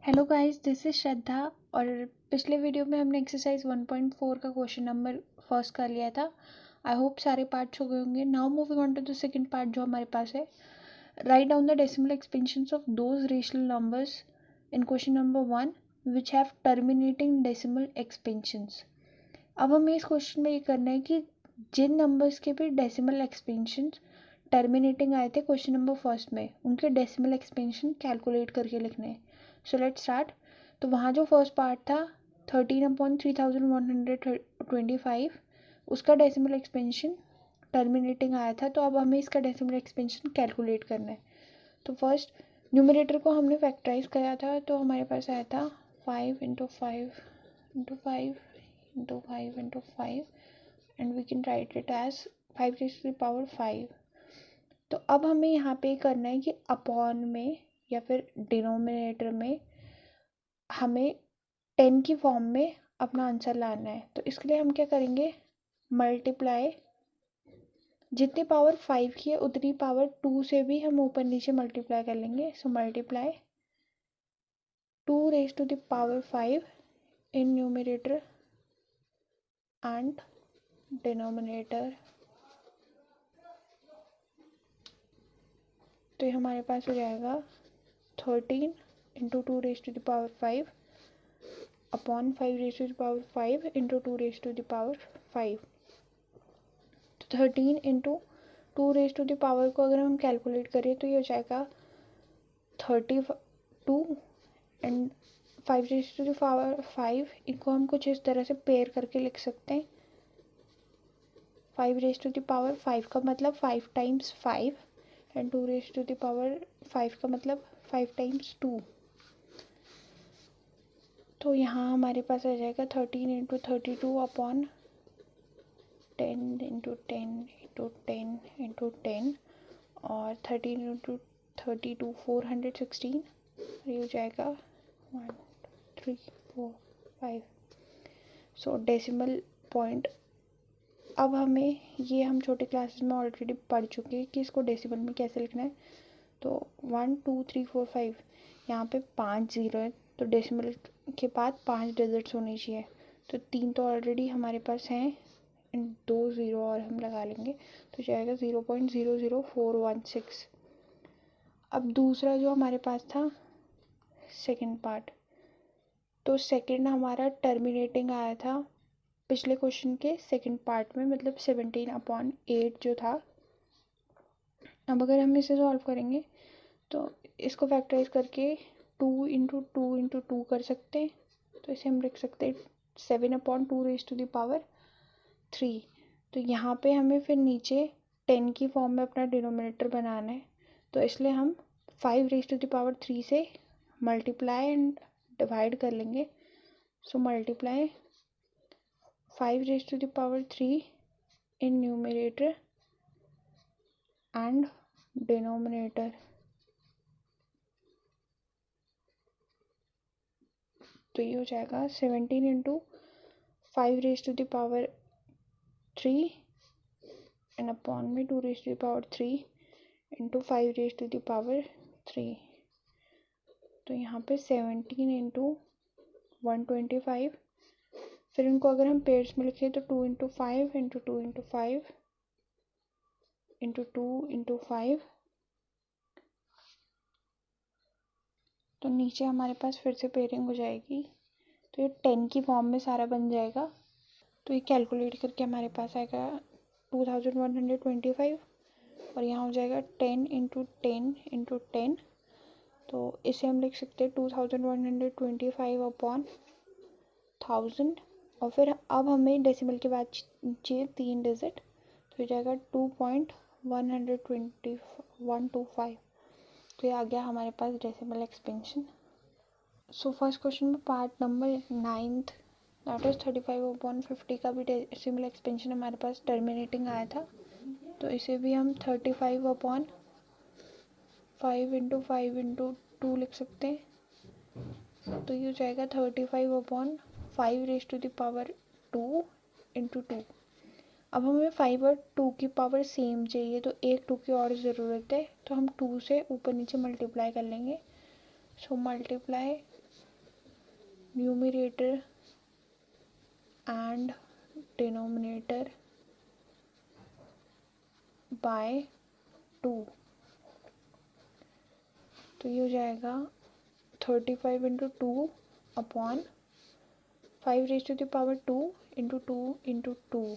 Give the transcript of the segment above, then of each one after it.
Hello guys, this is श्रद्धा। और पिछले video में हमने एक्सरसाइज 1.4 का क्वेश्चन नंबर फर्स्ट कर लिया था। आई होप सारे पार्ट्स हो गए होंगे। Now moving on to the second part जो हमारे पास है। Right down the decimal expansions of those rational numbers in question number 1 which have terminating decimal expansions. अब हमें इस क्वेश्चन में ये करना है कि जिन नंबर्स के भी डेसिमल एक्सपेंशंस टर्मिनेटिंग आए थे क्वेश्चन नंबर फर्स्ट में, उनके डेसिमल एक्सपेंशन कैलकुलेट करके लिखने हैं। So let's start. तो वहाँ जो फर्स्ट पार्ट था 13/3125, उसका डेसिमल एक्सपेंशन टर्मिनेटिंग आया था। तो अब हमें इसका डेसिमल एक्सपेंशन कैलकुलेट करना है। तो फर्स्ट न्यूमरेटर को हमने फैक्टराइज किया था, तो हमारे पास आया था 5 × 5 × 5 × 5 and we can write it as 5⁵5। तो अब हमें यहाँ पे करना है कि अपॉन में या फिर डिनोमिनेटर में हमें 10 की फॉर्म में अपना आंसर लाना है। तो इसके लिए हम क्या करेंगे, मल्टीप्लाई जितनी पावर 5 की है उतनी पावर 2 से भी हम ऊपर नीचे मल्टीप्लाई कर लेंगे। So multiply 2⁵5 in numerator and denominator. तो ये हमारे पास हो जाएगा 13 × 2⁵5 अपॉन 5⁵5 × 2⁵5। तो 13 × 2⁵ को अगर हम कैलकुलेट करें तो ये हो जाएगा 32 एंड 5⁵5 इनको हम कुछ इस तरह से पेयर करके लिख सकते हैं। 5⁵5 का मतलब 5 × 5 एंड 2⁵5 का मतलब 5 × 2। तो यहाँ हमारे पास आ जाएगा 13 × 32 अपॉन 10 × 10 × 10 × 10 और 13 × 32 416। ये हो जाएगा 1 2 3 4 5। सो डेसिमल पॉइंट। अब हमें ये हम छोटे क्लासेस में ऑलरेडी पढ़ चुके हैं कि इसको डेसिमल में कैसे लिखना है। तो 1 2 3 4 5 यहाँ पे 5 0 है, तो डेसिमल के बाद 5 डिजिट्स होनी चाहिए। तो 3 तो ऑलरेडी हमारे पास हैं, 2 0 और हम लगा लेंगे तो जाएगा 0.00416। अब दूसरा जो हमारे पास था सेकंड पार्ट, तो सेकंड हमारा टर्मिनेटिंग आया था पिछले क्वेश्चन के सेकंड पार्ट में, मतलब 17/8 जो था। अब अगर हम इसे सॉल्व करेंगे तो इसको फैक्टराइज करके 2 × 2 × 2 कर सकते हैं। तो इसे हम लिख सकते हैं 7/2⁵3। तो यहाँ पे हमें फिर नीचे 10 की फॉर्म में अपना डिनोमिनेटर बनाना है। तो इसलिए हम 5⁵3 से मल्टीप्लाई एंड डिवाइड कर लेंगे। So multiply 5⁵3 in numerator and denominator. तो ये हो जाएगा 17 × 5⁵3 एंड अपॉन में 2⁵3 × 5⁵3। तो यहाँ पे 17 × 125। फिर इनको अगर हम पेयर्स में लिखें तो 2 × 5 × 2 × 5 × 2 × 5। तो नीचे हमारे पास फिर से पेयरिंग हो जाएगी, तो ये 10 की फॉर्म में सारा बन जाएगा। तो ये कैलकुलेट करके हमारे पास आएगा 2125 और यहाँ हो जाएगा 10 × 10 × 10। तो इसे हम लिख सकते हैं 2125 अपॉन 1000। और फिर अब हमें डेसिमल के बाद चाहिए 3 डिजिट, तो हो जाएगा 2.125। तो ये आ गया हमारे पास decimal expansion. So first question में पार्ट नंबर 9 दैट इज 35/50 का भी डेसिमल एक्सपेंशन हमारे पास टर्मिनेटिंग आया था। तो इसे भी हम 35/5 × 5 × 2 लिख सकते हैं। तो ये हो जाएगा 35/5⁵2 × 2। अब हमें 5 और 2 की पावर सेम चाहिए, तो एक 2 की और ज़रूरत है, तो हम 2 से ऊपर नीचे मल्टीप्लाई कर लेंगे। So multiply numerator and denominator by 2, तो ये हो जाएगा 35 into 2 upon 5 raise to the power 2 into 2 into 2।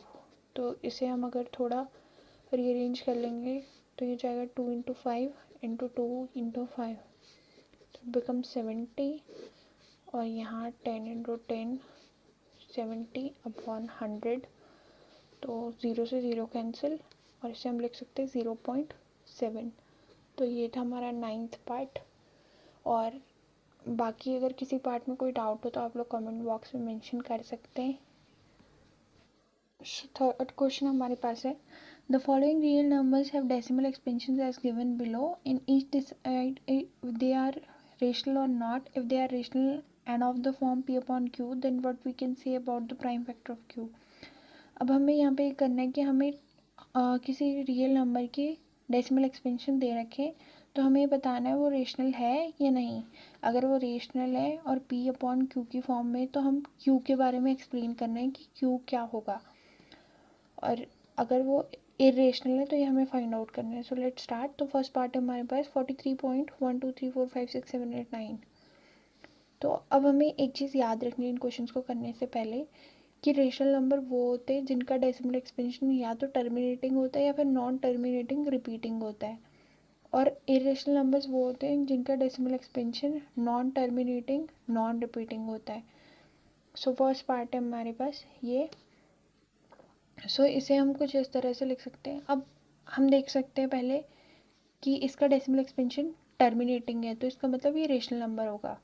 तो इसे हम अगर थोड़ा रीअरेंज कर लेंगे तो ये जाएगा 2 इंटू 5 इंटू 2 इंटू 5, तो बिकम 70, और यहाँ 10 इंटू 10 70 अपॉन 100, तो 0 से 0 कैंसिल, और इसे हम लिख सकते हैं 0.7। तो ये था हमारा 9th पार्ट। और बाकी अगर किसी पार्ट में कोई डाउट हो तो आप लोग कमेंट बॉक्स में मेंशन कर सकते हैं। थर्ड क्वेश्चन हमारे पास है, the following real numbers have decimal expansion as given below, in each decide if they are rational और not. If they are rational and of the form p upon q, then what we can say about the prime factor of q। अब हमें यहाँ पे करना है कि हमें किसी रियल नंबर की डेसिमल एक्सपेंशन दे रखे, तो हमें ये बताना है वो रेशनल है या नहीं। अगर वो रेशनल है और p अपॉन q की फॉर्म में, तो हम q के बारे में एक्सप्लेन करना है कि q क्या होगा। और अगर वो इरेशनल है तो ये हमें फाइंड आउट करना है। So let start. तो फर्स्ट पार्ट है हमारे पास 43.123456789। तो अब हमें एक चीज़ याद रखनी है इन क्वेश्चंस को करने से पहले, कि रेशनल नंबर वो होते हैं जिनका डेसिमल एक्सपेंशन या तो टर्मिनेटिंग होता है या फिर नॉन टर्मिनेटिंग रिपीटिंग होता है। और इरेशनल नंबर्स वो होते हैं जिनका decimal expansion non terminating non repeating होता है। सो फर्स्ट पार्ट है हमारे पास ये। सो इसे हम कुछ इस तरह से लिख सकते हैं। अब हम देख सकते हैं पहले कि इसका डेसिमल एक्सपेंशन टर्मिनेटिंग है, तो इसका मतलब ये रेशनल नंबर होगा।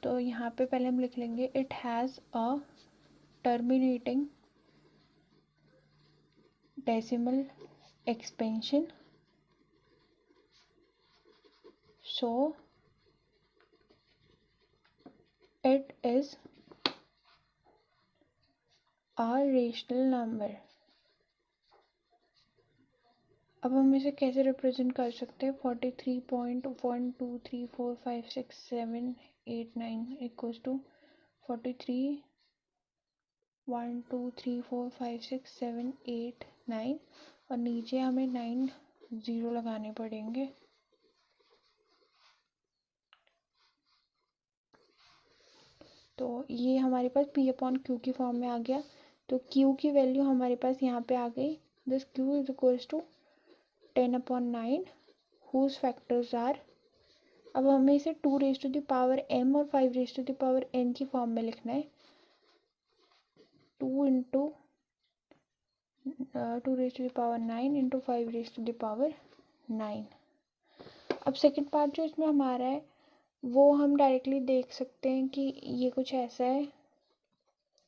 तो यहाँ पे पहले हम लिख लेंगे it has a terminating decimal expansion, so it is a rational number। अब हम इसे कैसे रिप्रेजेंट कर सकते हैं, 43.123456789 इक्वल्स टू 43.123456789, और नीचे हमें 9 0 लगाने पड़ेंगे। तो ये हमारे पास p अपॉन क्यू की फॉर्म में आ गया। तो q की वैल्यू हमारे पास यहाँ पे आ गई, this q is equals to 10 upon 9 whose factors are. अब हमें इसे 2 raise to the power m और 5 raise to the power n की फॉर्म में लिखना है। 2 raise to the power 9 into 5 raise to the power 9। अब सेकेंड पार्ट जो इसमें हमारा है वो हम डायरेक्टली देख सकते हैं कि ये कुछ ऐसा है,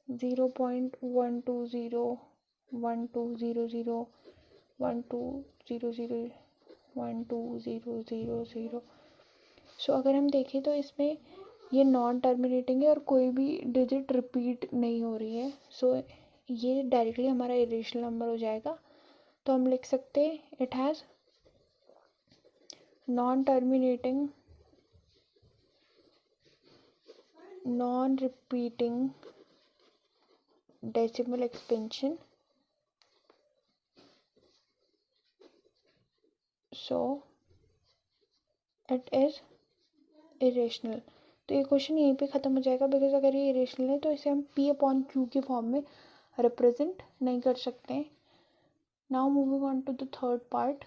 0.120120012001200। सो अगर हम देखें तो इसमें ये नॉन टर्मिनेटिंग है और कोई भी डिजिट रिपीट नहीं हो रही है। सो ये डायरेक्टली हमारा इरेशनल नंबर हो जाएगा। तो हम लिख सकते हैं it has non terminating non repeating decimal expansion, so it is irrational। तो ये क्वेश्चन यहीं पे ख़त्म हो जाएगा, बिकॉज अगर ये इरेशनल है तो इसे हम p अपॉन क्यू की फॉर्म में रिप्रेजेंट नहीं कर सकते हैं। Now moving on to the third part.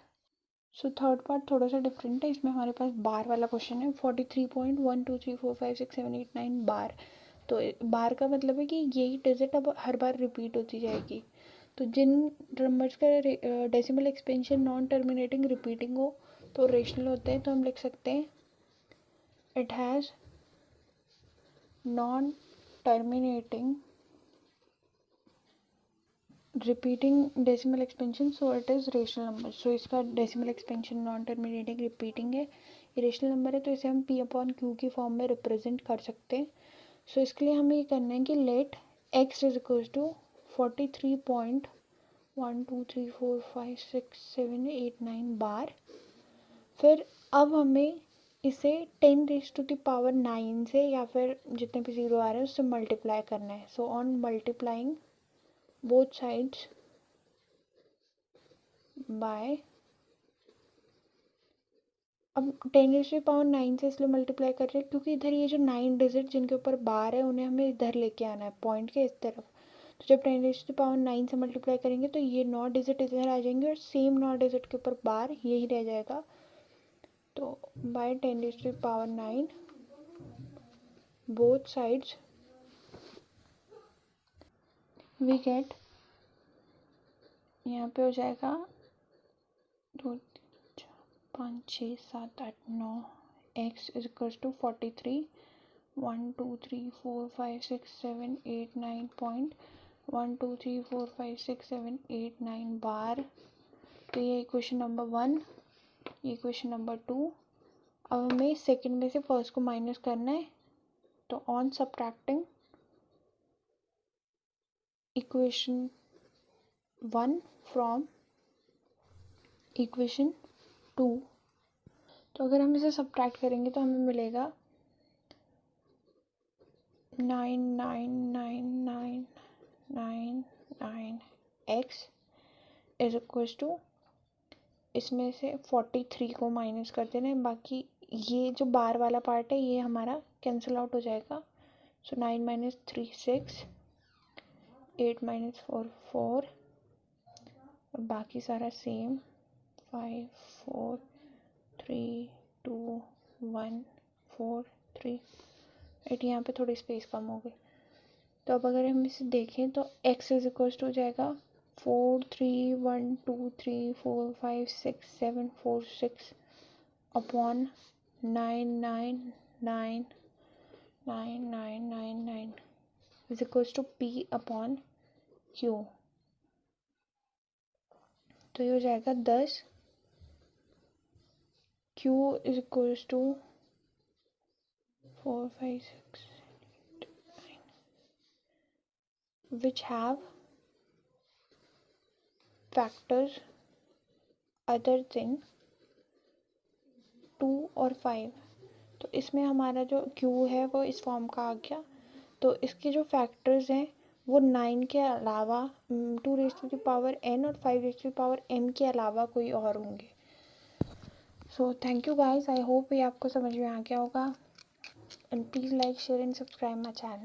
So third part थोड़ा सा डिफरेंट है, इसमें हमारे पास बार वाला क्वेश्चन है, 43.123456789 बार। तो बार का मतलब है कि यही डिजिट अब हर बार रिपीट होती जाएगी। तो जिन नंबर्स का decimal expansion non terminating repeating हो तो रेशनल होते हैं। तो हम लिख सकते हैं it has non terminating repeating decimal expansion, so it is rational number. So इसका decimal expansion non terminating repeating है, ये रेशनल नंबर है, तो इसे हम p अपॉन क्यू की फॉर्म में रिप्रेजेंट कर सकते हैं। सो इसके लिए हमें ये करना है कि let x is equal to 43.123456789 bar. फिर अब हमें इसे 10⁻⁹ से या फिर जितने भी ज़ीरो आ रहे हैं उससे मल्टीप्लाई करना है. So on multiplying both sides by, अब 10⁻⁹ से इसलिए मल्टीप्लाई कर रहे हैं क्योंकि इधर ये जो 9 डिजिट जिनके ऊपर बार है उन्हें हमें इधर लेके आना है, पॉइंट के इस तरफ. तो जब 10⁻⁹ से मल्टीप्लाई करेंगे तो ये 9 डिजिट इधर आ जाएंगे और सेम 9 डिजिट के ऊपर बार यही रह जाएगा. तो by 10⁻⁹ both sides we get, यहाँ पे हो जाएगा 2 5 6 7 8 9 x is equals to 43 1 2 3 4 5 6 7 8 9 point 1 2 3 4 5 6 7 8 9 बार. तो ये इक्वेशन नंबर 1, ये इक्वेशन नंबर 2. अब हमें सेकंड में से फर्स्ट को माइनस करना है. तो on subtracting equation 1 from equation 2, तो अगर हम इसे सब्ट्रैक्ट करेंगे तो हमें मिलेगा 99999 x इज इक्वल्स टू, इसमें से 43 को माइनस कर देना है. बाकी ये जो बार वाला पार्ट है ये हमारा कैंसिल आउट हो जाएगा. सो 9 - 3 6, 8 - 4 4, और बाकी सारा सेम 5 4 3 2 1 4 3. राइट, यहाँ पे थोड़ी स्पेस कम हो गई. तो अब अगर हम इसे देखें तो x इज इक्वल्स टू हो जाएगा 4 3 1 2 3 4 5 6 7 4 6 upon 9999999 is equals to p upon q. तो ये हो जाएगा 10. q is equals to 4 5 6 8 9 which have factors other than 2 और 5. तो इसमें हमारा जो q है वो इस फॉर्म का आ गया. तो इसके जो फैक्टर्स हैं वो 9 के अलावा 2⁻n और 5⁻m के अलावा कोई और होंगे. So thank you guys, I hope ये आपको समझ में आ गया होगा. And please like share and subscribe my channel.